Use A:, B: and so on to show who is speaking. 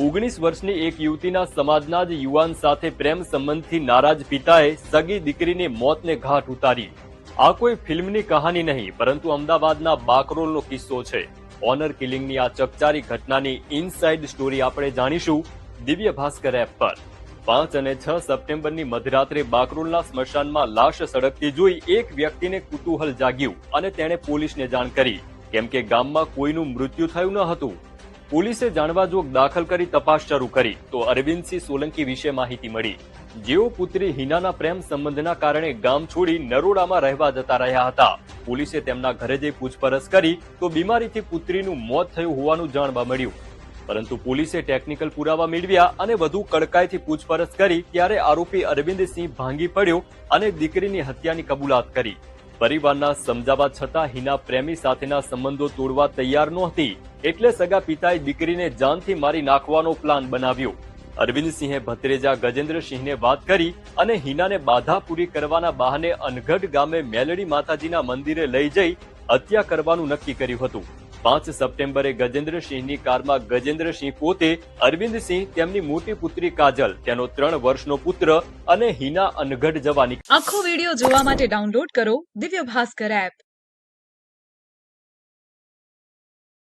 A: 19 વર્ષની એક યુવતીના સમાજના જ યુવાન સાથે પ્રેમ સંબંધથી નારાજ પિતાએ સગી દીકરીને મોતને ઘાટ ઉતારી। આ કોઈ ફિલ્મની કહાની નહીં, પરંતુ અમદાવાદના બાકરોલનો કિસ્સો છે। ઓનર કિલિંગની આ ચકચારી ઘટનાની ઇનસાઇડ સ્ટોરી આપણે જાણીશું દિવ્ય ભાસ્કર એપ પર। 5 અને 6 સપ્ટેમ્બરની મધરાત્રે બાકરોલના સ્મશાનમાં લાશ સળગતી જોઈ એક વ્યક્તિને કુતૂહલ જાગ્યું અને તેણે પોલીસને જાણ કરી, કેમ કે ગામમાં કોઈનું મૃત્યુ થયું ન હતું। પોલીસે જાણવા જોગ દાખલ કરી તપાસ શરૂ કરી તો અરવિંદસિંહ સોલંકી વિશે માહિતી મળી। જેઓ પુત્રી હિનાના પ્રેમ સંબંધના કારણે ગામ છોડી નરોડામાં રહેવા જતા રહ્યા હતા। પોલીસે તેમના ઘરે જઈ પૂછપરછ કરી તો બીમારીથી પુત્રીનું મોત થયું હોવાનું જાણવા મળ્યું, પરંતુ પોલીસે ટેકનિકલ પુરાવા મેળવ્યા અને વધુ કડકાઈથી પૂછપરછ કરી ત્યારે આરોપી અરવિંદસિંહ ભાંગી પડ્યો અને દીકરીની હત્યાની કબૂલાત કરી। પરિવારના સમજાવવા છતાં હિના પ્રેમી સાથેના સંબંધો તોડવા તૈયાર નહોતી, એટલે સગા પિતાએ દીકરીને જાનથી મારી નાખવાનો પ્લાન બનાવ્યો। અરવિંદસિંહે ભત્રીજા ગજેન્દ્રસિંહને વાત કરી અને હિનાને બાધા પૂરી કરવાના બહાને અનગઢ ગામે મેલડી માતાજીના મંદિરે લઈ જઈ હત્યા કરવાનું નક્કી કર્યું હતું। 5 સપ્ટેમ્બરે ગજેન્દ્રસિંહની કારમાં ગજેન્દ્રસિંહ પોતે, અરવિંદસિંહ, તેમની મોટી પુત્રી કાજલ, તેનો 3 વર્ષનો પુત્ર અને હિના અનગઢ જવા નીકળ્યા।
B: આખો વિડિયો જોવા માટે ડાઉનલોડ કરો દિવ્ય ભાસ્કર એપ।